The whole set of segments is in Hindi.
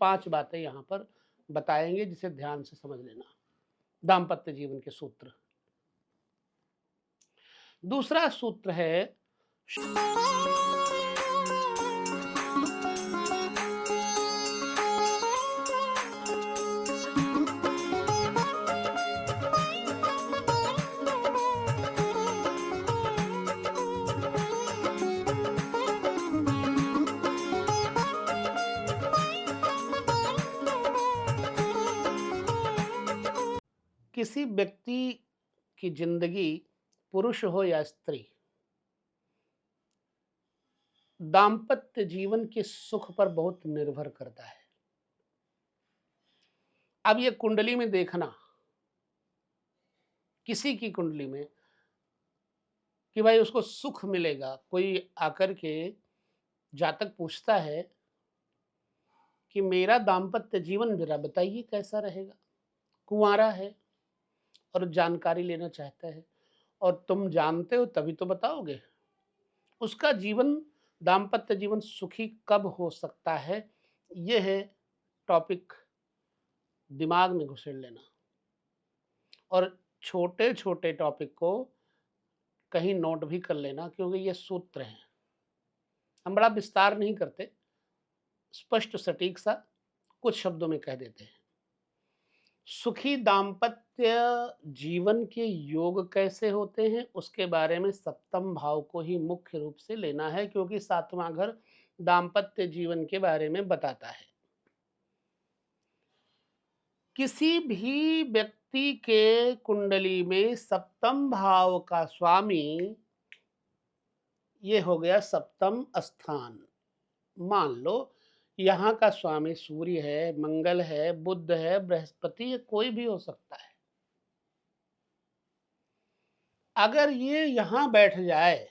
5 बातें यहाँ पर बताएंगे जिसे ध्यान से समझ लेना। दाम्पत्य जीवन के सूत्र। दूसरा सूत्र है किसी व्यक्ति की जिंदगी, पुरुष हो या स्त्री, दाम्पत्य जीवन के सुख पर बहुत निर्भर करता है। अब ये कुंडली में देखना, किसी की कुंडली में, कि भाई उसको सुख मिलेगा। कोई आकर के जातक पूछता है कि मेरा दाम्पत्य जीवन जरा बताइए कैसा रहेगा। कुंवारा है और जानकारी लेना चाहता है, और तुम जानते हो तभी तो बताओगे। उसका जीवन, दाम्पत्य जीवन सुखी कब हो सकता है, यह है टॉपिक, दिमाग में घुसेड़ लेना। और छोटे छोटे टॉपिक को कहीं नोट भी कर लेना, क्योंकि ये सूत्र हैं। हम बड़ा विस्तार नहीं करते, स्पष्ट सटीक सा कुछ शब्दों में कह देते हैं। सुखी दाम्पत्य जीवन के योग कैसे होते हैं, उसके बारे में सप्तम भाव को ही मुख्य रूप से लेना है, क्योंकि सातवां घर दाम्पत्य जीवन के बारे में बताता है। किसी भी व्यक्ति के कुंडली में सप्तम भाव का स्वामी, ये हो गया सप्तम स्थान। मान लो यहाँ का स्वामी सूर्य है, मंगल है, बुध है, बृहस्पति है, कोई भी हो सकता है। अगर ये यहाँ बैठ जाए,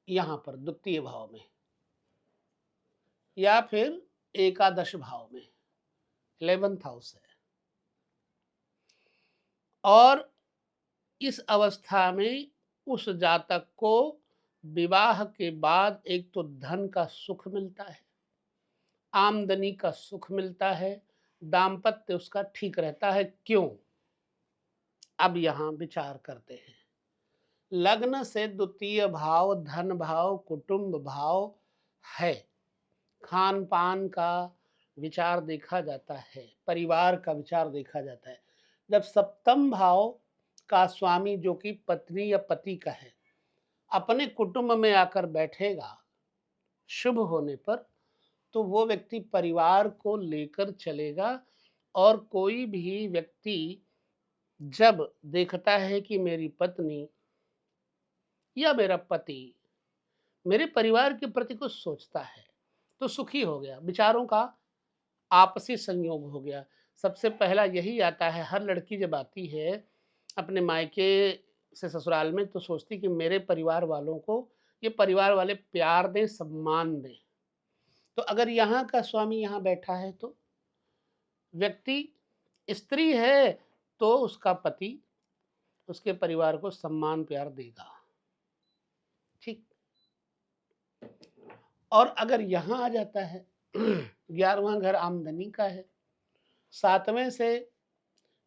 यहाँ पर द्वितीय भाव में या फिर एकादश भाव में, 11th हाउस है, और इस अवस्था में उस जातक को विवाह के बाद एक तो धन का सुख मिलता है, आमदनी का सुख मिलता है, दाम्पत्य उसका ठीक रहता है। क्यों? अब यहाँ विचार करते हैं। लग्न से द्वितीय भाव धन भाव, कुटुंब भाव है। खान पान का विचार देखा जाता है, परिवार का विचार देखा जाता है। जब सप्तम भाव का स्वामी, जो कि पत्नी या पति का है, अपने कुटुंब में आकर बैठेगा शुभ होने पर, तो वो व्यक्ति परिवार को लेकर चलेगा। और कोई भी व्यक्ति जब देखता है कि मेरी पत्नी या मेरा पति मेरे परिवार के प्रति कुछ सोचता है, तो सुखी हो गया, विचारों का आपसी संयोग हो गया। सबसे पहला यही आता है। हर लड़की जब आती है अपने मायके से ससुराल में, तो सोचती कि मेरे परिवार वालों को ये परिवार वाले प्यार दें, सम्मान दें। तो अगर यहाँ का स्वामी यहाँ बैठा है, तो व्यक्ति, स्त्री है तो उसका पति उसके परिवार को सम्मान प्यार देगा, ठीक। और अगर यहाँ आ जाता है 11वां घर आमदनी का है, 7वें से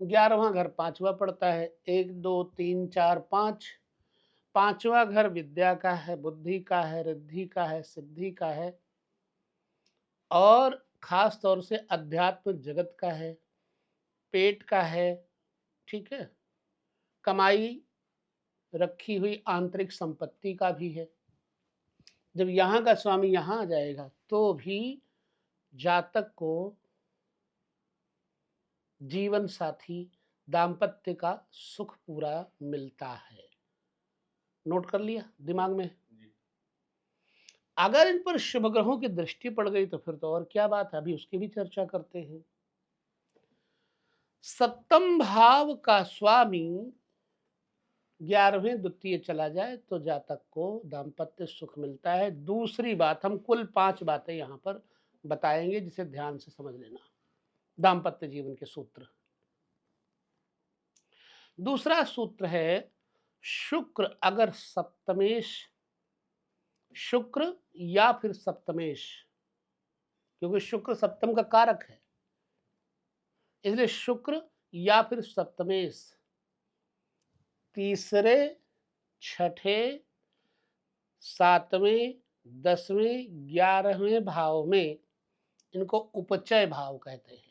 11वां घर 5वां पड़ता है, 1 2 3 4 5, 5वां घर विद्या का है, बुद्धि का है, रिद्धि का है, सिद्धि का है, और खास तौर से अध्यात्म जगत का है, पेट का है, ठीक है, कमाई रखी हुई आंतरिक संपत्ति का भी है। जब यहाँ का स्वामी यहाँ आ जाएगा, तो भी जातक को जीवन साथी, दाम्पत्य का सुख पूरा मिलता है। नोट कर लिया दिमाग में? अगर इन पर शुभ ग्रहों की दृष्टि पड़ गई तो फिर तो और क्या बात है, अभी उसकी भी चर्चा करते हैं। सप्तम भाव का स्वामी 11वें द्वितीय चला जाए तो जातक को दाम्पत्य सुख मिलता है। दूसरी बात, हम कुल 5 बातें यहाँ पर बताएंगे जिसे ध्यान से समझ लेना, दाम्पत्य जीवन के सूत्र। दूसरा सूत्र है, शुक्र अगर सप्तमेश, शुक्र या फिर सप्तमेश क्योंकि शुक्र सप्तम का कारक है। इसलिए शुक्र या फिर सप्तमेश तीसरे, छठे, सातवें, 10वें, 11वें भाव में, इनको उपचय भाव कहते हैं,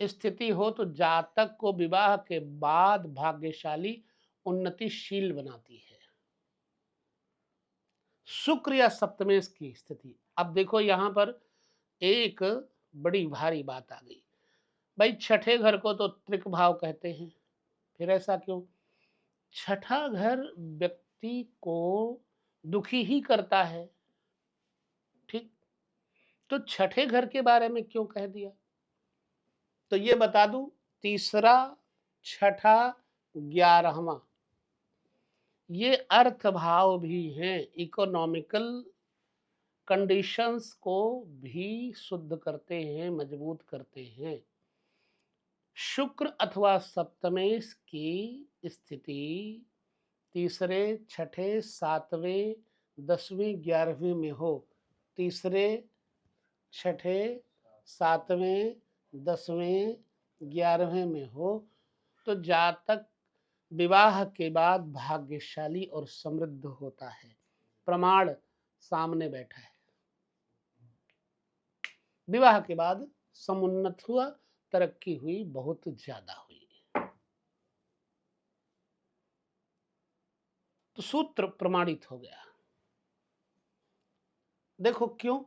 स्थिति हो तो जातक को विवाह के बाद भाग्यशाली उन्नतिशील बनाती है। शुक्र या सप्तमेश की स्थिति। अब देखो यहां पर एक बड़ी भारी बात आ गई। भाई छठे घर को तो त्रिक भाव कहते हैं, फिर ऐसा क्यों? छठा घर व्यक्ति को दुखी ही करता है, ठीक, तो छठे घर के बारे में क्यों कह दिया? तो ये बता दूं, तीसरा, छठा, 11वां ये अर्थ भाव भी हैं, इकोनॉमिकल कंडीशंस को भी शुद्ध करते हैं, मजबूत करते हैं। शुक्र अथवा सप्तमेश की स्थिति तीसरे, छठे, सातवें, 10वें, 11वें में हो, तीसरे, छठे, सातवें, 10वें, 11वें में हो, तो जातक विवाह के बाद भाग्यशाली और समृद्ध होता है। प्रमाण सामने बैठा है। विवाह के बाद समुन्नत हुआ, तरक्की हुई, बहुत ज्यादा हुई। तो सूत्र प्रमाणित हो गया। देखो क्यों?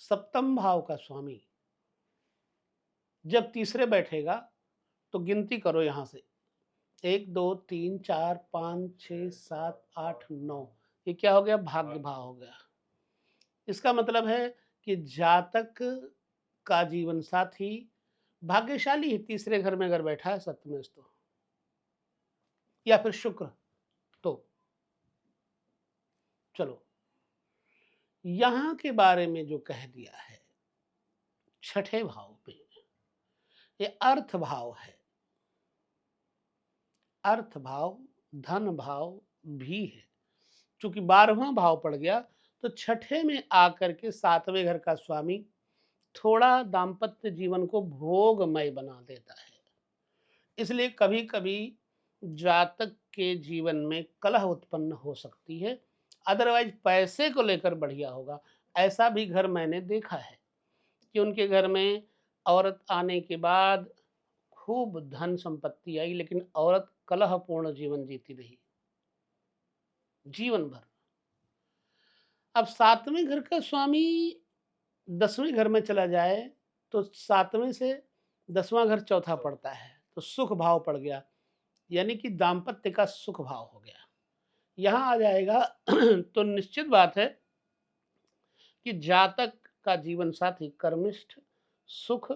सप्तम भाव का स्वामी जब तीसरे बैठेगा तो गिनती करो यहां से, 1 2 3 4 5 6 7 8 9, ये क्या हो गया? भाग्य भाव हो गया। इसका मतलब है कि जातक का जीवन साथी भाग्यशाली है तीसरे घर में अगर बैठा है सप्तमेश तो, या फिर शुक्र तो। चलो यहां के बारे में जो कह दिया है छठे भाव पे, ये अर्थ भाव है। अर्थ भाव धन भाव भी है। चूंकि 12वां भाव पड़ गया तो छठे में आकर के सातवें घर का स्वामी थोड़ा दाम्पत्य जीवन को भोगमय बना देता है। इसलिए कभी कभी जातक के जीवन में कलह उत्पन्न हो सकती है, अदरवाइज पैसे को लेकर बढ़िया होगा। ऐसा भी घर मैंने देखा है कि उनके घर में औरत आने के बाद खूब धन संपत्ति आई, लेकिन औरत कलहपूर्ण जीवन जीती रही जीवन भर। अब सातवें घर का स्वामी 10वें घर में चला जाए तो सातवें से 10वां घर चौथा पड़ता है, तो सुख भाव पड़ गया, यानी कि दाम्पत्य का सुख भाव हो गया। यहां आ जाएगा तो निश्चित बात है कि जातक का जीवन साथी कर्मिष्ठ, सुख,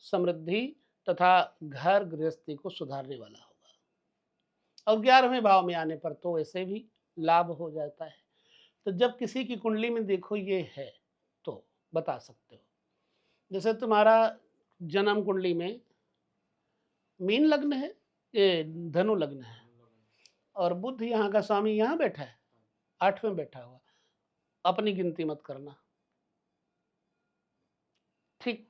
समृद्धि तथा घर गृहस्थी को सुधारने वाला होगा। और 11वें भाव में आने पर तो वैसे भी लाभ हो जाता है। तो जब किसी की कुंडली में देखो ये है तो बता सकते हो। जैसे तुम्हारा जन्म कुंडली में मीन लग्न है, ये धनु लग्न है, और बुध यहाँ का स्वामी यहाँ बैठा है, 8वें बैठा हुआ, अपनी गिनती मत करना, ठीक।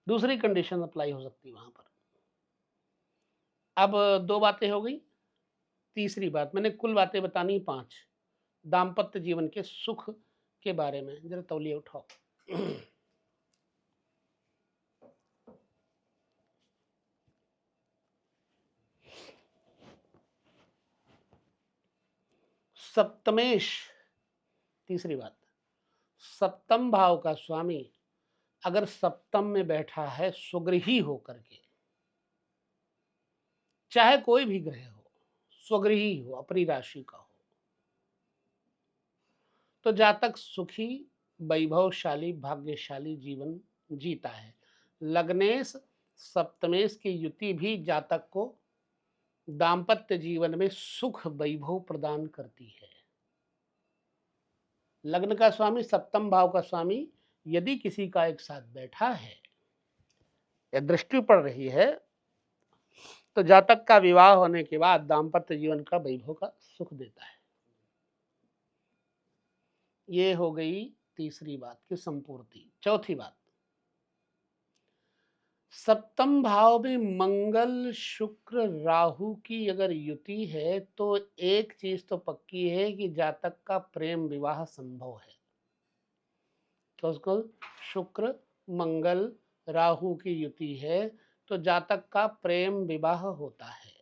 दूसरी कंडीशन अप्लाई हो सकती है वहां पर। अब 2 बातें हो गई। तीसरी बात, मैंने कुल बातें बतानी 5 दाम्पत्य जीवन के सुख के बारे में। जरा तौलिए उठाओ। सप्तमेश, तीसरी बात, सप्तम भाव का स्वामी अगर सप्तम में बैठा है स्वगृही होकर के, चाहे कोई भी ग्रह हो, स्वगृही हो, अपनी राशि का हो, तो जातक सुखी, वैभवशाली, भाग्यशाली जीवन जीता है। लग्नेश सप्तमेश की युति भी जातक को दाम्पत्य जीवन में सुख वैभव प्रदान करती है। लग्न का स्वामी, सप्तम भाव का स्वामी यदि किसी का एक साथ बैठा है या दृष्टि पड़ रही है तो जातक का विवाह होने के बाद दाम्पत्य जीवन का वैभव का सुख देता है। ये हो गई तीसरी बात की संपूर्ति। चौथी बात, सप्तम भाव में मंगल शुक्र राहु की अगर युति है तो एक चीज तो पक्की है कि जातक का प्रेम विवाह संभव है। तो उसको शुक्र मंगल राहु की युति है तो जातक का प्रेम विवाह होता है।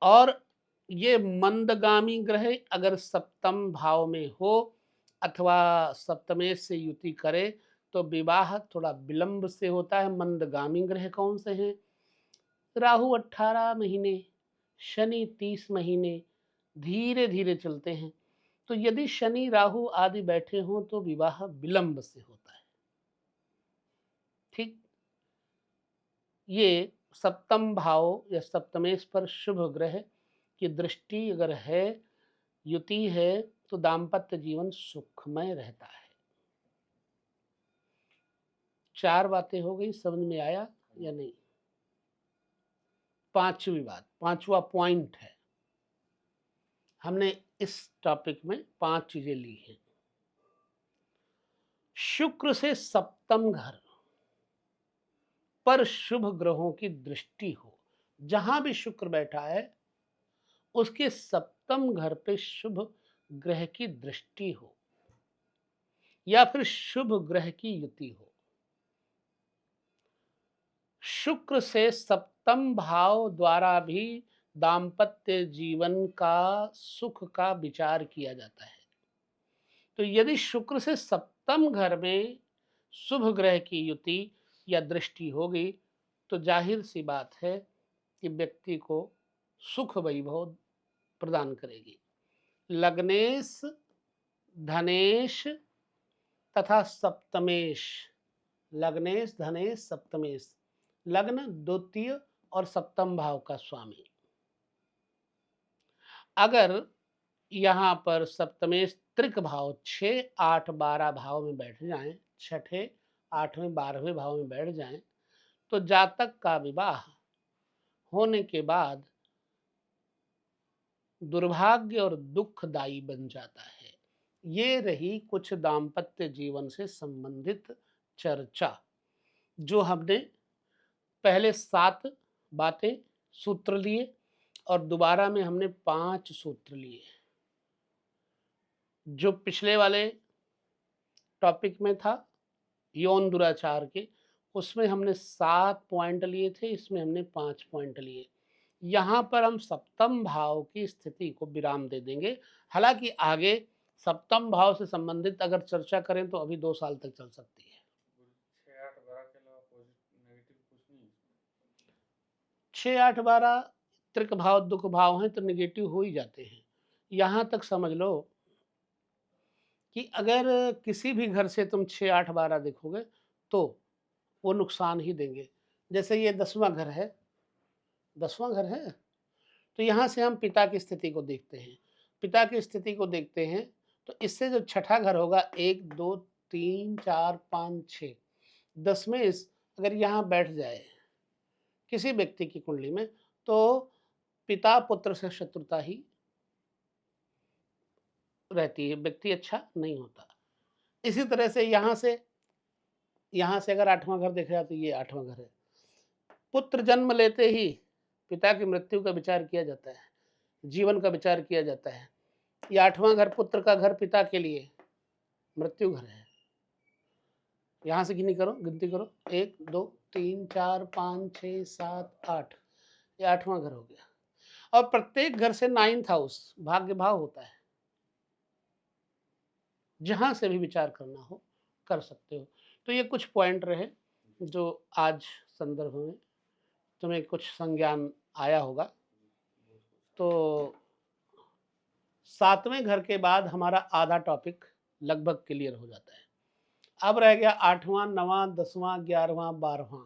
और ये मंदगामी ग्रह अगर सप्तम भाव में हो अथवा सप्तमेश से युति करे तो विवाह थोड़ा विलंब से होता है। मंदगामी ग्रह कौन से हैं? राहु 18 महीने, शनि 30 महीने, धीरे धीरे चलते हैं। तो यदि शनि राहु आदि बैठे हों तो विवाह विलंब से होता है। ठीक, ये सप्तम भाव या सप्तमेश पर शुभ ग्रह की दृष्टि अगर है, युति है, तो दाम्पत्य जीवन सुखमय रहता है। 4 बातें हो गई, समझ में आया या नहीं? पांचवी बात, पांचवा पॉइंट है, हमने इस टॉपिक में 5 चीजें ली हैं। शुक्र से सप्तम घर पर शुभ ग्रहों की दृष्टि हो, जहां भी शुक्र बैठा है उसके सप्तम घर पे शुभ ग्रह की दृष्टि हो या फिर शुभ ग्रह की युति हो। शुक्र से सप्तम भाव द्वारा भी दाम्पत्य जीवन का सुख का विचार किया जाता है। तो यदि शुक्र से सप्तम घर में शुभ ग्रह की युति या दृष्टि होगी तो जाहिर सी बात है कि व्यक्ति को सुख वैभव प्रदान करेगी। लग्नेश, धनेश तथा सप्तमेश, लग्नेश धनेश सप्तमेश, लग्न द्वितीय और सप्तम भाव का स्वामी अगर यहाँ पर सप्तमेश त्रिक भाव 6, 8, 12 भाव में बैठ जाएं, छठे 8वें 12वें भाव में बैठ जाएं, तो जातक का विवाह होने के बाद दुर्भाग्य और दुखदायी बन जाता है। ये रही कुछ दाम्पत्य जीवन से संबंधित चर्चा, जो हमने पहले 7 बातें सूत्र लिए और दोबारा में हमने 5 सूत्र लिए। जो पिछले वाले टॉपिक में था यौन दुराचार के, उसमें हमने 7 पॉइंट लिए थे, इसमें हमने 5 पॉइंट लिए। यहाँ पर हम सप्तम भाव की स्थिति को विराम दे देंगे। हालांकि आगे सप्तम भाव से संबंधित अगर चर्चा करें तो अभी 2 साल तक चल सकती है। 6, 8, 12 त्रिक भाव दुख भाव हैं तो निगेटिव हो ही जाते हैं। यहाँ तक समझ लो कि अगर किसी भी घर से तुम 6, 8, 12 देखोगे तो वो नुकसान ही देंगे। जैसे ये 10वां घर है, 10वां घर है, तो यहाँ से हम पिता की स्थिति को देखते हैं। पिता की स्थिति को देखते हैं तो इससे जो छठा घर होगा 1, 2, 3, 4, 5, 6, 10वें अगर यहाँ बैठ जाए किसी व्यक्ति की कुंडली में तो पिता पुत्र से शत्रुता ही रहती है, व्यक्ति अच्छा नहीं होता। इसी तरह से यहाँ से अगर 8वां घर देखा जाए तो ये 8वां घर है। पुत्र जन्म लेते ही पिता की मृत्यु का विचार किया जाता है, जीवन का विचार किया जाता है। ये 8वां घर पुत्र का घर पिता के लिए मृत्यु घर है। यहाँ से गिनती करो 1, 2, 3, 4, 5, 6, 7, 8, ये 8वां घर हो गया। और प्रत्येक घर से 9th हाउस भाग्य भाव होता है, जहां से भी विचार करना हो कर सकते हो। तो ये कुछ पॉइंट रहे जो आज संदर्भ में तुम्हें कुछ संज्ञान आया होगा। तो 7वें घर के बाद हमारा आधा टॉपिक लगभग क्लियर हो जाता है। अब रह गया 8वां, 9वां, 10वां, 11वां, 12वां।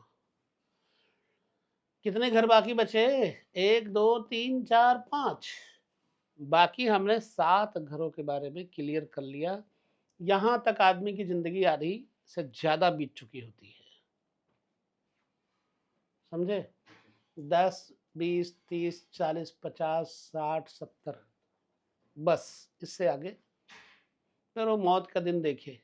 कितने घर बाकी बचे? 1, 2, 3, 4, 5। बाकी हमने 7 घरों के बारे में क्लियर कर लिया। यहां तक आदमी की जिंदगी आधी से ज्यादा बीत चुकी होती है, समझे? 10, 20, 30, 40, 50, 60, 70, बस इससे आगे फिर वो मौत का दिन देखे।